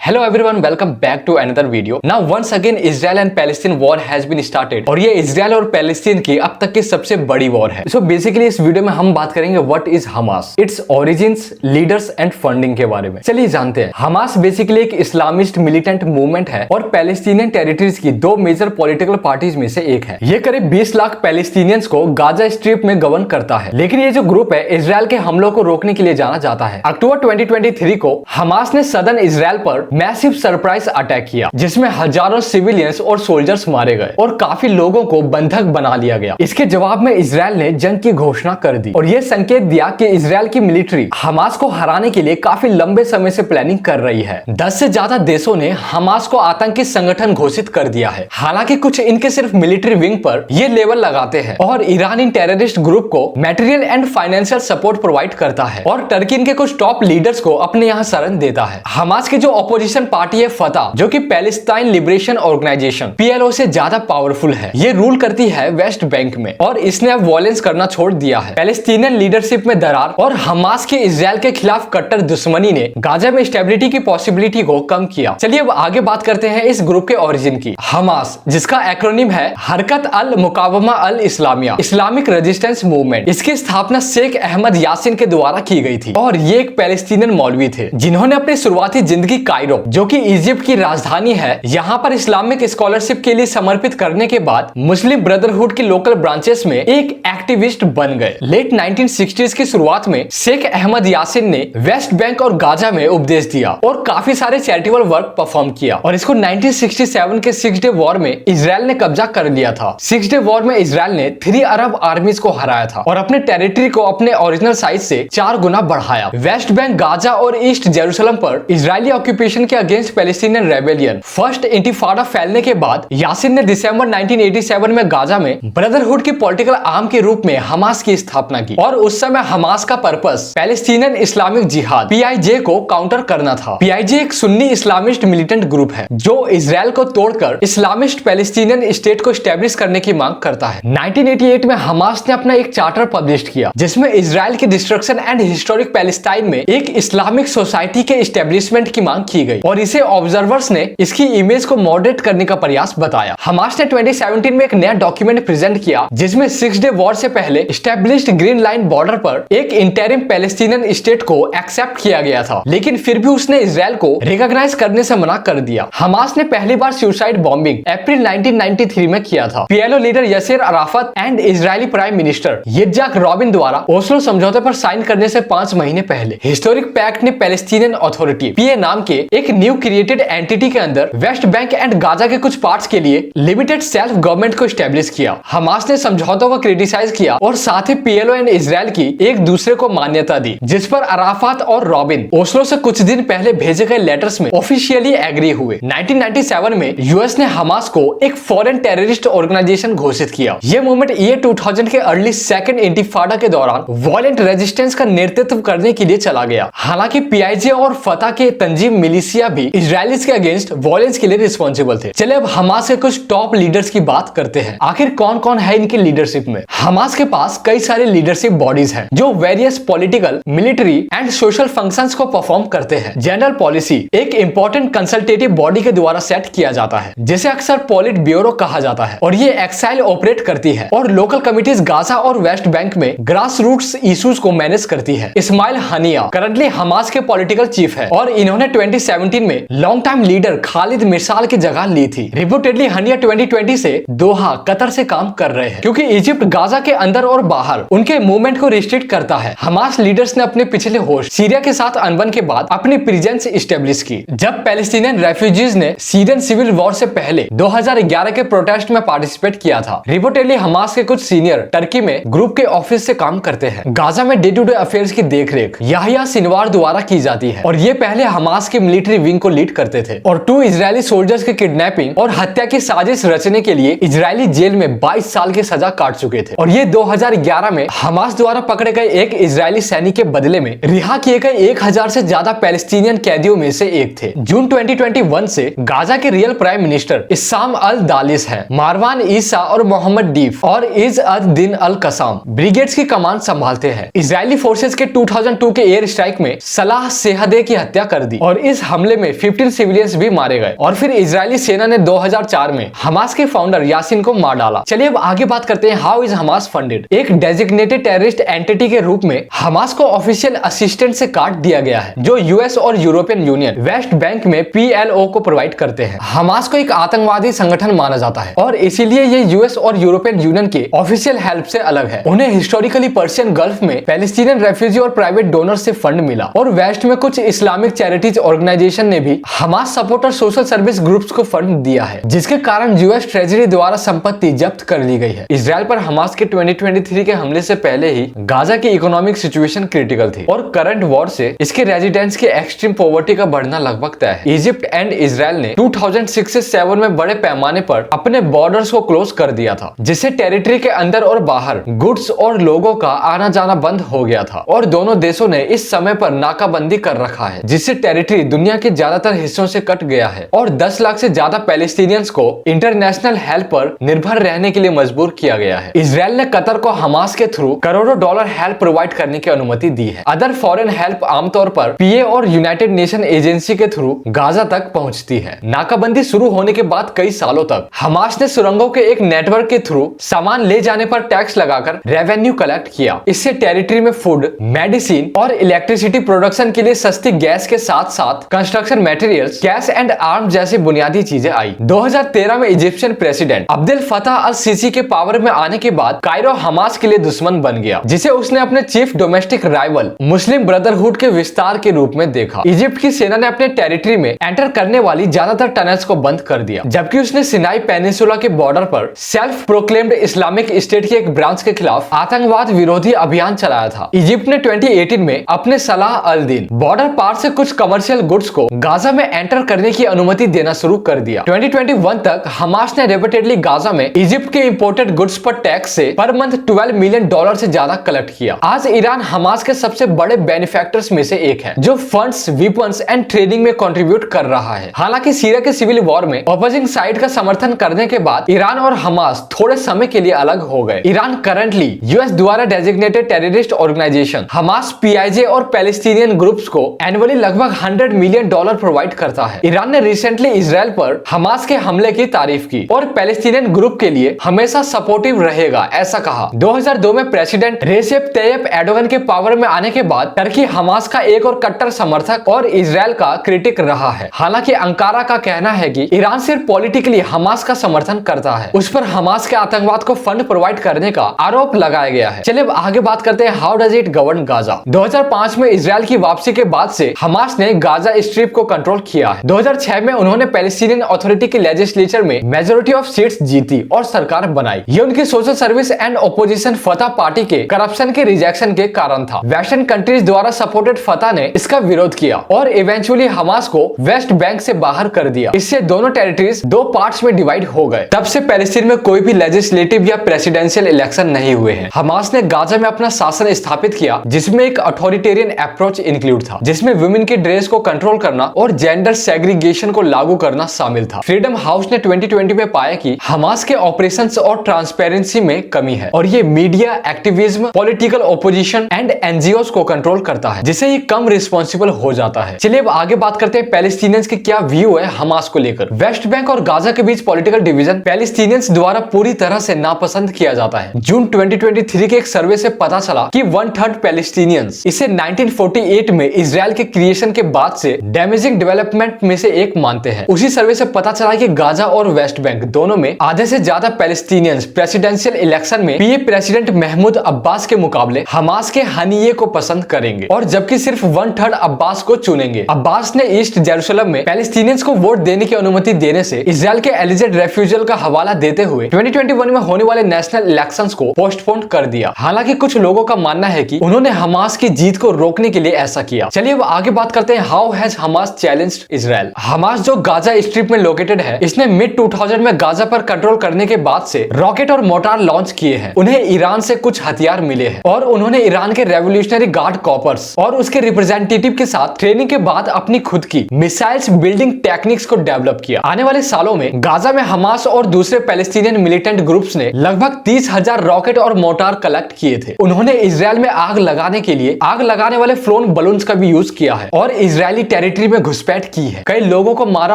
Hello everyone, welcome back to another video. Now once again Israel and Palestine war has been started और ये Israel और Palestine की अब तक की सबसे बड़ी वॉर है। So basically इस वीडियो में हम बात करेंगे what is Hamas, it's origins, leaders and funding के बारे में। चलिए जानते हैं। हमास बेसिकली एक इस्लामिस्ट मिलिटेंट मूवमेंट है और पैलेस्टीनियन टेरिटरीज की दो मेजर पॉलिटिकल पार्टीज में से एक है। ये करीब 20 लाख पैलेस्टीनियंस को गाजा स्ट्रिप में गवर्न करता है, लेकिन ये जो ग्रुप है इजराइल के हमलों को रोकने के लिए जाना जाता है। अक्टूबर 2023 को हमास ने सदर्न इजराइल पर मैसिव सरप्राइज अटैक किया, जिसमें हजारों सिविलियंस और सोल्जर्स मारे गए और काफी लोगों को बंधक बना लिया गया। इसके जवाब में इजराइल ने जंग की घोषणा कर दी और यह संकेत दिया कि इजराइल की मिलिट्री हमास को हराने के लिए काफी लंबे समय से प्लानिंग कर रही है। 10 से ज्यादा देशों ने हमास को आतंकी संगठन घोषित कर दिया है। हालांकि कुछ इनके सिर्फ मिलिट्री विंग पर ये लेवल लगाते हैं और ईरान इन टेररिस्ट ग्रुप को material and financial support provide करता है और टर्की इनके कुछ टॉप लीडर्स को अपने यहाँ शरण देता है। हमास की जो ऑपोजिशन पार्टी है फतह, जो कि पैलेस्टाइन लिबरेशन ऑर्गेनाइजेशन PLO से ज्यादा पावरफुल है, ये रूल करती है वेस्ट बैंक में और इसने अब वॉयलेंस करना छोड़ दिया है। पैलेस्टीनियन लीडरशिप में दरार और हमास के इजराइल के खिलाफ कट्टर दुश्मनी ने गाजा में स्टेबिलिटी की पॉसिबिलिटी को कम किया। चलिए अब आगे बात करते हैं इस ग्रुप के ओरिजिन की। हमास, जिसका एक्रोनिम है हरकत अल मुकावमा अल इस्लामिया, इस्लामिक रेजिस्टेंस मूवमेंट, इसकी स्थापना शेख अहमद यासीन के द्वारा की गई थी और ये एक पैलेस्टीनियन मौलवी थे जिन्होंने अपनी शुरुआती जिंदगी कायरो, जो कि इजिप्ट की राजधानी है, यहाँ पर इस्लामिक स्कॉलरशिप के लिए समर्पित करने के बाद मुस्लिम ब्रदरहुड की लोकल ब्रांचेस में एक एक्टिविस्ट बन गए। लेट 1960s की शुरुआत में शेख अहमद यासीन ने वेस्ट बैंक और गाजा में उपदेश दिया और काफी सारे चैरिटेबल वर्क परफॉर्म किया और इसको 1967 के 6 डे वॉर में इजराइल ने कब्जा कर लिया था। 6 डे वॉर में इजराइल ने 3 अरब आर्मीज को हराया था और अपने टेरिटरी को अपने ओरिजिनल साइज से 4 गुना बढ़ाया। वेस्ट बैंक, गाजा और ईस्ट जेरूसलम पर इजरायली ऑक्यूपेशन के अगेंस्ट पैलेस्टीनियन रेबेलियन फर्स्ट इंटिफाडा फैलने के बाद यासीन ने दिसंबर 1987 में गाजा में ब्रदरहुड की पॉलिटिकल आर्म के रूप में हमास की स्थापना की और उस समय हमास का पर्पस पैलेस्टीनियन इस्लामिक जिहाद PIJ को काउंटर करना था। PIJ एक सुन्नी इस्लामिस्ट मिलिटेंट ग्रुप है जो इजराइल को तोड़कर इस्लामिस्ट पैलेस्टीनियन स्टेट को स्टैब्लिश करने की मांग करता है। 1988 में हमास ने अपना एक चार्टर पब्लिश किया जिसमें इजराइल की डिस्ट्रक्शन एंड हिस्टोरिक पैलेस्टाइन में एक इस्लामिक सोसाइटी के एस्टेब्लिशमेंट की मांग की गई और इसे ऑब्जर्वर्स ने इसकी इमेज को मॉडरेट करने का प्रयास बताया। हमास ने 2017 में एक नया डॉक्यूमेंट प्रेजेंट किया जिसमें 6 डे वॉर से पहले एस्टेब्लिश्ड ग्रीन लाइन बॉर्डर पर एक इंटरिम पैलेस्टीनियन स्टेट को एक्सेप्ट किया गया था, लेकिन फिर भी उसने इजराइल को रिकॉग्नाइज करने से मना कर दिया। हमास ने पहली बार सुसाइड बॉम्बिंग अप्रैल 1993 में किया था। PLO leader Yasser Arafat and Israeli prime minister Yitzhak Rabin द्वारा ओस्लो समझौते पर साइन करने से 5 महीने पहले हिस्टोरिक पैक्ट ने पैलेस्टीनियन अथॉरिटी PA नाम के एक न्यू क्रिएटेड एंटिटी के अंदर वेस्ट बैंक एंड गाजा के कुछ पार्ट्स के लिए लिमिटेड सेल्फ गवर्नमेंट को स्टैब्लिश किया। हमास ने समझौतों को क्रिटिसाइज किया और साथ ही PLO एंड इजराइल की एक दूसरे को मान्यता दी, जिस पर अराफत और रॉबिन ओस्लो से कुछ दिन पहले भेजे गए लेटर्स में ऑफिशियली एग्री हुए। 1997 में यूएस ने हमास को एक फॉरेन टेररिस्ट ऑर्गेनाइजेशन घोषित किया। यह मूवमेंट ईयर 2000 के अर्ली सेकंड इंटिफाडा के दौरान वायलेंट रेजिस्टेंस का नेतृत्व करने के लिए चला गया। हालांकि PIJ और फतह के तंजीम मिलिशिया भी इजराइलिस के अगेंस्ट वायलेंस के लिए रिस्पॉन्सिबल थे। चलिए अब हमास के कुछ टॉप लीडर्स की बात करते हैं। आखिर कौन कौन है इनकी लीडरशिप में। हमास के पास कई सारे लीडरशिप बॉडीज हैं जो various political, military and social functions को परफॉर्म करते हैं। जनरल पॉलिसी एक इंपॉर्टेंट कंसल्टेटिव बॉडी के द्वारा सेट किया जाता है जिसे अक्सर पॉलिट ब्यूरो कहा जाता है और ये एक्साइल ऑपरेट करती है और लोकल कमिटीज गाजा और वेस्ट बैंक में ग्रास रूट्स इश्यूज को मैनेज करती है। इस्माइल हनिया करंटली हमास के पॉलिटिकल चीफ है और इन्होंने 2017 में लॉन्ग टाइम लीडर खालिद मिसाल की जगह ली थी। रिपोर्टेडली हनिया 2020 से दोहा, कतर से काम कर रहे हैं क्योंकि इजिप्ट गाजा के अंदर और बाहर उनके मूवमेंट को रिस्ट्रिक्ट करता है। हमास लीडर्स ने अपने पिछले होस्ट सीरिया के साथ अनबन के बाद अपनी प्रेजेंस एस्टेब्लिश की। जब पैलेस्टीनियन रेफ्यूजीज ने सीरियन सिविल वॉर से पहले 2011 के प्रोटेस्ट में पार्टिसिपेट किया था। रिपोर्टेडली हमास के कुछ सीनियर टर्की में ग्रुप के ऑफिस से काम करते हैं। गाजा में डे टू डे अफेयर्स की देखरेख याहिया सिनवार द्वारा की जाती है और ये पहले हमास के मिलिट्री विंग को लीड करते थे और 2 इजरायली सोल्जर्स के किडनैपिंग और हत्या की साजिश रचने के लिए इजरायली जेल में 22 साल की सजा काट चुके थे और ये 2011 में हमास द्वारा पकड़े गए एक इजरायली सैनिक के बदले में रिहा किए गए 1000 से ज्यादा पैलेस्टीनियन कैदियों में से एक थे। जून 2021 से गाजा के रियल प्राइम मिनिस्टर इस्साम अल दालिस हैं। मारवान ईसा और मोहम्मद डीफ और इज अद दिन अल कसाम ब्रिगेड्स की कमान संभालते हैं। इजरायली फोर्सेस के 2002 के एयर स्ट्राइक में सलाह सेहदे की हत्या कर दी और इस हमले में 15 सिविलियंस भी मारे गए और फिर इजरायली सेना ने 2004 में हमास के फाउंडर यासीन को मार डाला। चलिए अब आगे बात करते हैं हाउ इज हमास फंडेड। एक डेजिग्नेटेड टेररिस्ट एंटिटी के रूप में हमास को ऑफिशियल असिस्टेंट से काट दिया गया है, जो यूएस और यूरोपियन यूनियन वेस्ट बैंक में PLO को प्रोवाइड करते हैं। हमास को एक आतंकवादी संगठन माना जाता है और इसीलिए ये यूएस और यूरोपियन यूनियन के ऑफिशियल हेल्प से अलग है। उन्हें हिस्टोरिकली पर्शियन गल्फ में पैलेस्टीनियन रेफ्यूजी और प्राइवेट डोनर से फंड मिला और वेस्ट में कुछ इस्लामिक चैरिटीज ऑर्गेनाइजेशन ने भी Hamas supporter social service groups को फंड दिया है, जिसके कारण यूएस ट्रेजरी द्वारा संपत्ति जब्त कर ली गई है। इजरायल पर हमास के 2023 के हमले से पहले ही गाजा की इकोनॉमिक सिचुएशन क्रिटिकल थी और करंट वॉर से इसके रेजिडेंट्स के एक्सट्रीम पॉवर्टी का बढ़ना लगभग तय है। इजिप्ट एंड इजरायल ने 2006 से 7 में बड़े पैमाने पर अपने बॉर्डर्स को क्लोज कर दिया था, जिससे टेरिटरी के अंदर और बाहर गुड्स और लोगों का आना जाना बंद हो गया था और दोनों देशों ने इस समय पर नाकाबंदी कर रखा है, जिससे टेरिटरी दुनिया के ज्यादातर हिस्सों से कट गया है और 10 लाख से ज्यादा पैलेस्टीनियंस को इंटरनेशनल हेल्प पर निर्भर रहने के लिए मजबूर किया गया है। इजरायल ने कतर को हमास के थ्रू करोड़ों डॉलर हेल्प प्रोवाइड करने की अनुमति दी है। अदर फॉरेन हेल्प आमतौर पर PA और यूनाइटेड नेशन एजेंसी के थ्रू गाजा तक पहुंचती है। नाकाबंदी शुरू होने के बाद कई सालों तक हमास ने सुरंगों के एक नेटवर्क के थ्रू सामान ले जाने पर टैक्स लगाकर रेवेन्यू कलेक्ट किया। इससे टेरिटरी में फूड, मेडिसिन और इलेक्ट्रिसिटी प्रोडक्शन के लिए सस्ती गैस के साथ साथ construction materials, cash and arm जैसी बुनियादी चीजें आई। 2013 में इजिप्शियन प्रेसिडेंट अब्देल फताह अल सीसी के पावर में आने के बाद कायरो हमास के लिए दुश्मन बन गया, जिसे उसने अपने चीफ डोमेस्टिक राइवल मुस्लिम ब्रदरहुड के विस्तार के रूप में देखा। इजिप्ट की सेना ने अपने टेरिटरी में एंटर करने वाली ज्यादातर टनल्स को बंद कर दिया, जबकि उसने सिनाई पेनिसुला के बॉर्डर पर सेल्फ प्रोक्लेम्ड इस्लामिक स्टेट की एक ब्रांच के खिलाफ आतंकवाद विरोधी अभियान चलाया था। इजिप्ट ने 2018 में अपने सलाह अल दीन बॉर्डर पार से कुछ कमर्शियल गुड्स को गाजा में एंटर करने की अनुमति देना शुरू कर दिया। 2021 तक हमास ने रिपीटेडली गाजा में इजिप्ट के इंपोर्टेड गुड्स पर टैक्स से पर मंथ $12 मिलियन से ज्यादा कलेक्ट किया। आज ईरान हमास के सबसे बड़े बेनिफैक्टर्स में से एक है, जो फंड्स, वेपन्स एंड ट्रेडिंग में कंट्रीब्यूट कर रहा है। हालांकि सीरिया के सिविल वॉर में अपोजिंग साइड का समर्थन करने के बाद ईरान और हमास थोड़े समय के लिए अलग हो गए। ईरान करंटली यूएस द्वारा designated terrorist organisation Hamas, PIJ और पैलेस्टीनियन ग्रुप्स को एनुअली लगभग $100 मिलियन प्रोवाइड करता है। ईरान ने रिसेंटली इजरायल पर हमास के हमले की तारीफ की और पैलेस्टीनियन ग्रुप के लिए हमेशा सपोर्टिव रहेगा, ऐसा कहा। 2002 में प्रेसिडेंट रेसेप तैयप एर्डोगन के पावर में आने के बाद टर्की हमास का एक और कट्टर समर्थक और इजरायल का क्रिटिक रहा है। हालांकि अंकारा का कहना है कि ईरान सिर्फ पॉलिटिकली हमास का समर्थन करता है, उस पर हमास के आतंकवाद को फंड प्रोवाइड करने का आरोप लगाया गया है। चलिए अब आगे बात करते हैं how does it govern Gaza. 2005 में इजरायल की वापसी के बाद से हमास ने गाजा स्ट्रिप को कंट्रोल किया है। 2006 में उन्होंने पैलेस्टीनियन अथॉरिटी के लेजिस्लेचर में मेजोरिटी ऑफ सीट्स जीती और सरकार बनाई। ये उनकी सोशल सर्विस एंड ओपोजिशन फतह पार्टी के करप्शन के रिजेक्शन के कारण था। वेस्टर्न कंट्रीज द्वारा सपोर्टेड फतह ने इसका विरोध किया और इवेंचुअली हमास को वेस्ट बैंक से बाहर कर दिया। इससे दोनों टेरिटरीज दो पार्ट्स में डिवाइड हो गए। तब से पैलेस्टीन में कोई भी लेजिस्लेटिव या प्रेसिडेंशियल इलेक्शन नहीं हुए हैं। हमास ने गाजा में अपना शासन स्थापित किया, जिसमें एक अथॉरिटेरियन अप्रोच इंक्लूड था, जिसमें वुमेन की ड्रेस को कंट्रोल करना और जेंडर सेग्रीगेशन को लागू करना शामिल था। फ्रीडम हाउस ने 2020 में पाया कि हमास के ऑपरेशंस और ट्रांसपेरेंसी में कमी है और ये media, activism, political opposition and NGOs को कंट्रोल करता है, जिससे ये कम रिस्पॉन्सिबल हो जाता है। चलिए अब आगे बात करते हैं पैलेस्टीनियंस के क्या व्यू है हमास को लेकर। वेस्ट बैंक और गाजा के बीच पॉलिटिकल डिवीजन पैलेस्टीनियंस द्वारा पूरी तरह से नापसंद किया जाता है। जून 2023 के एक सर्वे से पता चला कि 1/3 पैलेस्टीनियंस इसे 1948 में इजराइल के क्रिएशन के बाद से डैमेजिंग डेवलपमेंट में से एक मानते हैं। उसी सर्वे से पता चला कि गाजा और वेस्ट बैंक दोनों में आधे से ज्यादा पैलेस्टीनियंस प्रेसिडेंशियल इलेक्शन में पीए प्रेसिडेंट महमूद अब्बास के मुकाबले हमास के हनीये को पसंद करेंगे और जबकि सिर्फ 1/3 अब्बास को चुनेंगे। अब्बास ने ईस्ट जेरूसलम में पैलेस्टीनियंस को वोट देने की अनुमति देने से इजराइल के एलिजेड रेफ्यूजल का हवाला देते हुए 2021 में होने वाले नेशनल इलेक्शंस को पोस्टपोन कर दिया। हालांकि कुछ लोगों का मानना है कि उन्होंने हमास की जीत को रोकने के लिए ऐसा किया। चलिए अब आगे बात करते हैं how has Hamas challenged Israel. Hamas जो गाजा स्ट्रिप में लोकेटेड है, इसने मिड 2000 में गाजा पर कंट्रोल करने के बाद से रॉकेट और मोटार लॉन्च किए हैं। उन्हें ईरान से कुछ हथियार मिले हैं और उन्होंने ईरान के रेवोल्यूशनरी गार्ड कॉपर्स और उसके रिप्रेजेंटेटिव के साथ ट्रेनिंग के बाद अपनी खुद की मिसाइल्स बिल्डिंग टेक्निक्स को डेवलप किया। आने वाले सालों में गाजा में हमास और दूसरे पैलेस्टीनियन मिलिटेंट ग्रुप्स ने लगभग 30,000 रॉकेट और मोटार कलेक्ट किए थे। उन्होंने इजराइल में आग लगाने के लिए आग लगाने वाले फ्लोन बलून्स का भी यूज किया है और इजरायली टेरिटरी में घुसपैठ की है, कई लोगों को मारा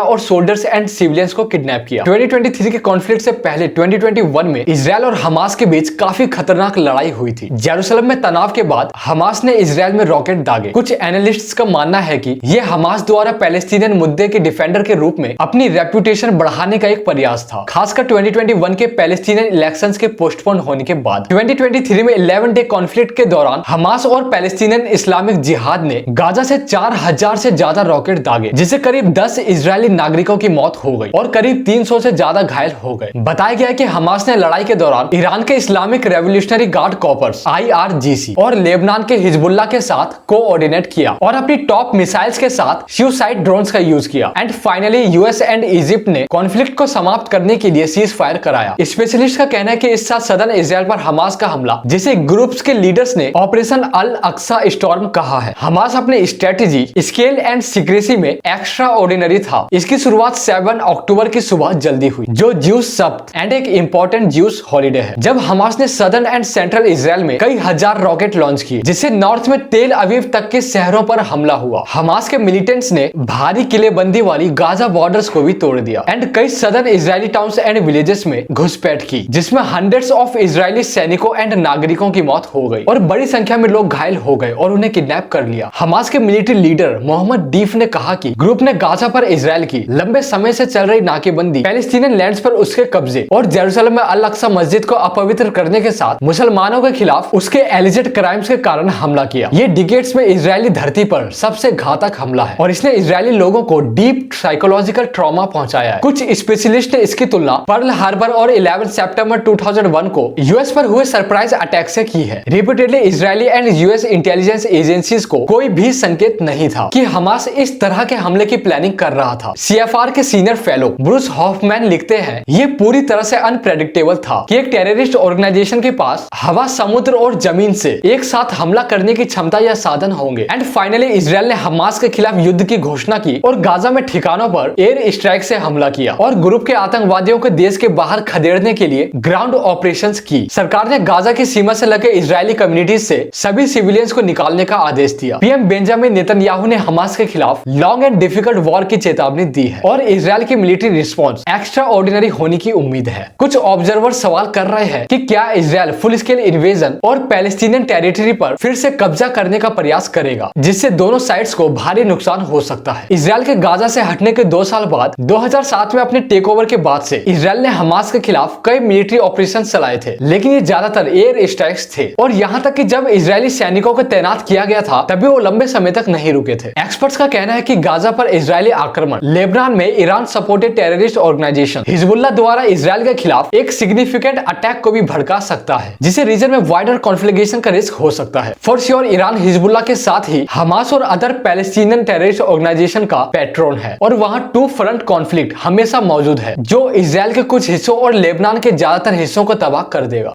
और सोल्जर्स एंड सिविलियंस को किडनैप किया। 2023 के कॉन्फ्लिक्ट से पहले 2021 में इजराइल और हमास के बीच काफी खतरनाक लड़ाई हुई थी। जेरूसलम में तनाव के बाद हमास ने इजराइल में रॉकेट दागे। कुछ एनालिस्ट्स का मानना है कि यह हमास द्वारा पैलेस्टीनियन मुद्दे के डिफेंडर के रूप में अपनी रेपुटेशन बढ़ाने का एक प्रयास था, खासकर 2021 के पैलेस्टीनियन इलेक्शंस के पोस्टपोन होने के बाद। 2023 में 11 डे कॉन्फ्लिक्ट के दौरान हमास और पैलेस्टीनियन इस्लामिक जिहाद ने गाजा से 4000 से ज्यादा रॉकेट दागे, जिससे करीब 10 इजरायली नागरिकों की मौत हो गई और करीब 300 से ज्यादा घायल हो गए। बताया गया कि हमास ने लड़ाई के दौरान ईरान के Islamic revolutionary guard corps IRGC और लेबनान के हिजबुल्लाह के साथ कोऑर्डिनेट किया और अपनी टॉप मिसाइल्स के साथ सुसाइड ड्रोन्स का यूज किया। And finally US and Egypt ने कॉन्फ्लिक्ट को समाप्त करने के लिए सीज फायर कराया। स्पेशलिस्ट का कहना है कि इस साथ सदर्न इजराइल पर हमास का हमला, जिसे ग्रुप्स के लीडर्स ने ऑपरेशन अल अक्सा स्टॉर्म कहा है, हमास अपने स्ट्रेटेजी, स्केल एंड सीक्रेसी में एक्स्ट्रा ऑर्डिनरी था। इसकी शुरुआत 7 अक्टूबर की सुबह जल्दी हुई, जो ज्यूस सब्त एंड एक इंपॉर्टेंट ज्यूस हॉलिडे है, जब हमास ने सदर्न एंड सेंट्रल इजराइल में कई हजार रॉकेट लॉन्च किए, जिससे नॉर्थ में तेल अवीव तक के शहरों पर हमला हुआ। हमास के मिलिटेंट्स ने भारी किलेबंदी वाली गाजा बॉर्डर्स को भी तोड़ दिया एंड कई southern Israeli towns and villages में घुसपैठ की, जिसमें हंड्रेड्स ऑफ इजरायली सैनिकों एंड नागरिकों की मौत हो गई और बड़ी संख्या में लोग घायल हो गए और उन्हें किडनैप कर लिया। हमास के मिलिट्री लीडर मोहम्मद डीफ ने कहा कि ग्रुप ने गाजा पर इजराइल की लंबे समय से चल रही नाकेबंदी, पैलेस्टीनियन लैंड्स पर उसके कब्जे और जेरूसलम में अल अक्सा मस्जिद को अपवित्र करने के साथ मुसलमानों के खिलाफ उसके एलिजेड क्राइम्स के कारण हमला किया। ये डिकेड्स में इजरायली धरती पर सबसे घातक हमला है और इसने इजरायली लोगों को डीप साइकोलॉजिकल ट्रॉमा पहुंचाया है। कुछ स्पेशलिस्ट ने इसकी तुलना पर्ल हार्बर और 11 सितंबर 2001 को यूएस पर हुए सरप्राइज अटैक से की है। Repeatedly Israeli and US intelligence agencies को कोई भी संकेत नहीं था कि हमास इस तरह के हमले की प्लानिंग कर रहा था। CFR के सीनियर फेलो ब्रूस हॉफमैन लिखते हैं, ये पूरी तरह से अनप्रेडिक्टेबल था कि एक टेररिस्ट ऑर्गेनाइजेशन के पास हवा, समुद्र और जमीन से एक साथ हमला करने की क्षमता या साधन होंगे। एंड फाइनली इजराइल ने हमास के खिलाफ युद्ध की घोषणा की और गाजा में ठिकानों पर एयर स्ट्राइक से हमला किया और ग्रुप के आतंकवादियों को देश के बाहर खदेड़ने के लिए ग्राउंड ऑपरेशंस की। सरकार ने गाजा की सीमा से लगे इजरायली कम्युनिटीज से सभी सिविलियंस को निकालने का आदेश दिया। पीएम बेंजामिन नेतन्याहू ने हमास के खिलाफ लॉन्ग एंड डिफिकल्ट वॉर की चेतावनी दी है और इजराइल की मिलिट्री रिस्पॉन्स एक्स्ट्रा ऑर्डिनरी होने की उम्मीद है। कुछ ऑब्जर्वर सवाल कर रहे हैं कि क्या इजराइल फुल स्केल इन्वेजन और पैलेस्टीनियन टेरिटरी पर फिर से कब्जा करने का प्रयास करेगा, जिससे दोनों साइड्स को भारी नुकसान हो सकता है। इजराइल के गाजा से हटने के 2 साल बाद 2007 में अपने टेक ओवर के बाद से इजराइल ने हमास के खिलाफ कई मिलिट्री ऑपरेशन चलाए थे, लेकिन ये ज्यादातर एयर स्ट्राइक्स थे और यहाँ तक कि जब इजरायली सैनिकों को तैनात किया गया था तभी वो लंबे समय तक नहीं रुके थे। एक्सपर्ट्स का कहना है कि गाजा पर इजरायली आक्रमण लेबनान में Iran supported terrorist organisation Hezbollah द्वारा इजराइल के खिलाफ एक सिग्निफिकेंट अटैक को भी भड़का सकता है, जिससे रीजन में वाइडर कॉन्फ्लिक्शन का रिस्क हो सकता है। फॉर श्योर ईरान हिजबुल्लाह के साथ ही हमास और अदर पैलेस्टीनियन टेररिस्ट ऑर्गेनाइजेशन का पैट्रन है और वहां टू फ्रंट कॉन्फ्लिक्ट हमेशा मौजूद है, जो इजराइल के कुछ हिस्सों और लेबनान के ज्यादातर हिस्सों को तबाह कर देगा।